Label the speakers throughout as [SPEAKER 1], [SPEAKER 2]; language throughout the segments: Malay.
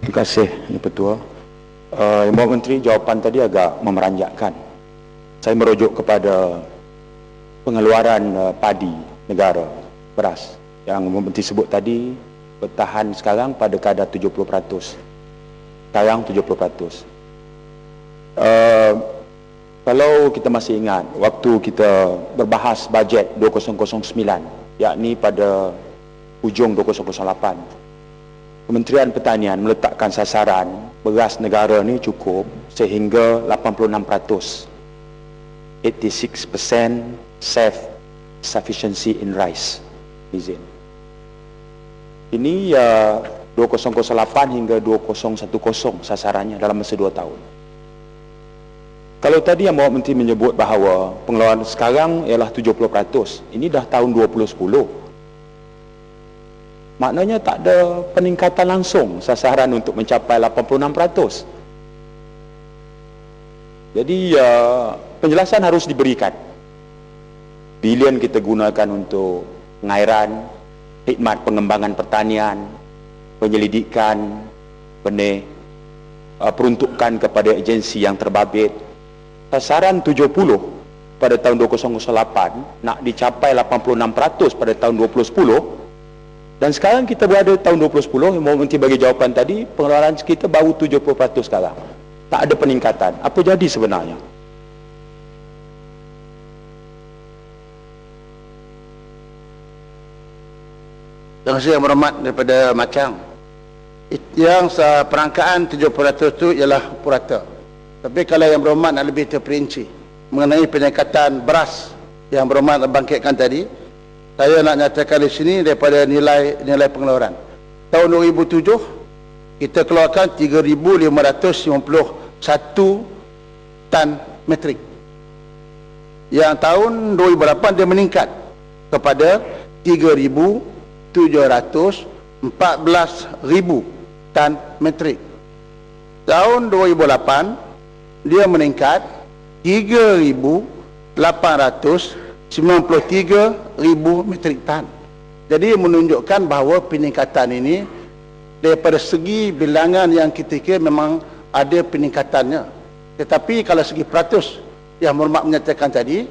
[SPEAKER 1] Terima kasih, Yang Pertua. Yang Bapak Menteri, jawapan tadi agak memeranjakkan. Saya merujuk kepada pengeluaran padi negara, beras, yang Bapak Menteri sebut tadi bertahan sekarang pada kadar 70%. Sekarang 70%. Kalau kita masih ingat, waktu kita berbahas bajet 2009, yakni pada hujung 2008, Kementerian Pertanian meletakkan sasaran beras negara ni cukup sehingga 86%. 86% self-sufficiency in rice. Izin. Ini 2008 hingga 2010 sasarannya dalam masa 2 tahun. Kalau tadi yang Bapak Menteri menyebut bahawa pengeluaran sekarang ialah 70%, ini dah tahun 2010. Maknanya tak ada peningkatan langsung sasaran untuk mencapai 86%. Jadi penjelasan harus diberikan. Bilion kita gunakan untuk pengairan, khidmat pengembangan pertanian, penyelidikan, benih, peruntukan kepada agensi yang terbabit. Sasaran 70 pada tahun 2008 nak dicapai 86% pada tahun 2010. Dan sekarang kita berada tahun 2010, yang Bapak Menteri bagi jawapan tadi, pengeluaran kita baru 70% sekarang. Tak ada peningkatan. Apa jadi sebenarnya?
[SPEAKER 2] Terima kasih Yang Berhormat daripada Macang. Yang perangkaan 70% itu ialah purata. Tapi kalau Yang Berhormat nak lebih terperinci mengenai peningkatan beras Yang Berhormat bangkitkan tadi, saya nak nyatakan di sini daripada nilai pengeluaran. Tahun 2007 kita keluarkan 3,551 tan metrik. Yang tahun 2008 dia meningkat kepada 3,714,000 tan metrik. Tahun 2008 dia meningkat 3,893,000 metrik tan. Jadi menunjukkan bahawa peningkatan ini daripada segi bilangan yang kita kira memang ada peningkatannya. Tetapi kalau segi peratus yang Berhormat menyatakan tadi,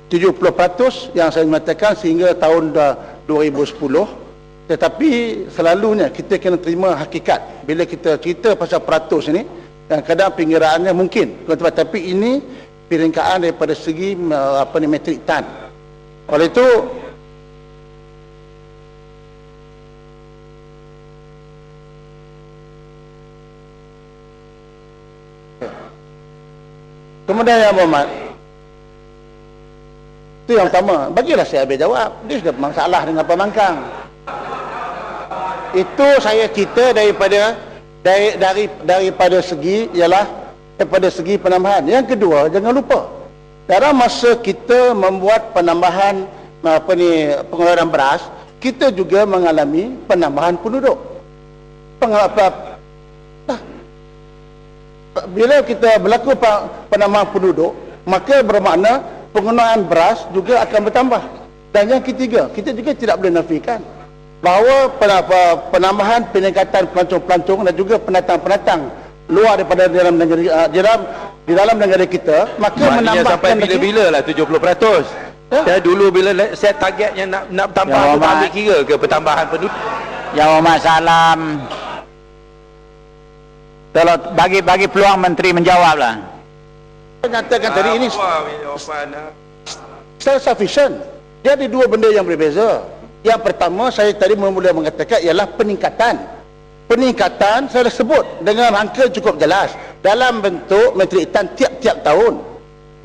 [SPEAKER 2] 70% yang saya menyatakan sehingga tahun 2010. Tetapi selalunya kita kena terima hakikat bila kita cerita pasal peratus ini, kadang-kadang pengiraannya mungkin, tetapi ini peringkaan daripada segi metrik tan. Oleh itu kemudian Yang Berhormat, itu yang pertama, bagilah saya habis jawab. Dia sudah masalah dengan pemangkang. Itu saya cerita daripada segi ialah daripada segi penambahan. Yang kedua, jangan lupa dalam masa kita membuat penambahan pengeluaran beras, kita juga mengalami penambahan penduduk. Bila kita berlaku penambahan penduduk, maka bermakna penggunaan beras juga akan bertambah. Dan yang ketiga, kita juga tidak boleh nafikan bahawa penambahan peningkatan pelancong-pelancong dan juga pendatang-pendatang luar daripada dalam negeri, di dalam negara kita, maka menambahkan
[SPEAKER 3] sampai bila-bila lah 70%. Saya dulu bila set targetnya nak tambah, tu tak ambil kira ke pertambahan penduduk.
[SPEAKER 4] Yang Berhormat salam. Kalau bagi peluang Menteri menjawablah.
[SPEAKER 2] Saya nyatakan tadi ini self-sufficient. Dia ada dua benda yang berbeza. Yang pertama, saya tadi mula mengatakan ialah peningkatan. Peningkatan saya sebut dengan angka cukup jelas dalam bentuk metrik tan tiap-tiap tahun.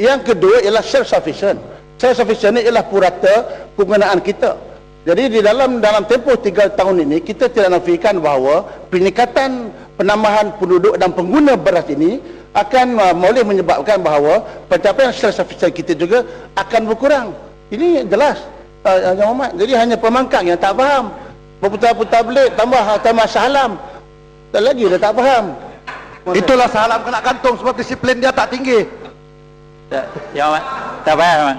[SPEAKER 2] Yang kedua ialah self-sufficient. Self-sufficient ialah purata penggunaan kita. Jadi di dalam tempoh 3 tahun ini, kita tidak nafikan bahawa peningkatan penambahan penduduk dan pengguna beras ini akan boleh menyebabkan bahawa pencapaian self-sufficient kita juga akan berkurang. Ini jelas, Yang Berhormat. Jadi hanya pemangkang yang tak faham. Berputar-putar belit, tambah salam. Tak lagi dah tak faham.
[SPEAKER 3] Itulah salam kena kantung sebab disiplin dia tak tinggi.
[SPEAKER 4] Yang Berhormat, tak payah.